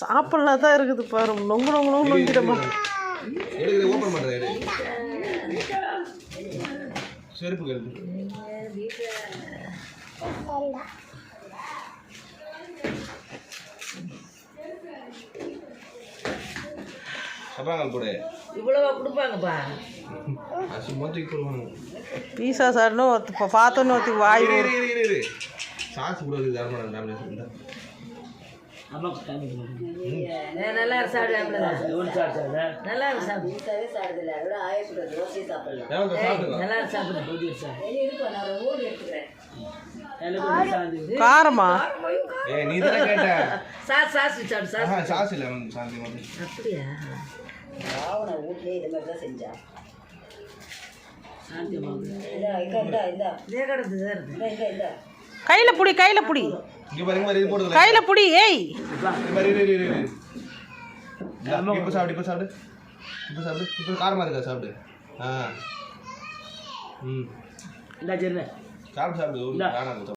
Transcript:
சாப்பிடலாம் தான் இருக்குது பாரு. நொங்கு நொங்கு நொங்கு நொங்கிட்டமா. பீஸா சாப்பிடணும் பார்த்தோன்னு ஒருத்தி வாய் நல்லா சாப்பிடு. காரமா கையில புடி கையில புடி கையில புடி. ஏய் காரமா இருக்கா சாப்பிடு. சாப்பிடு சாப்பிடு.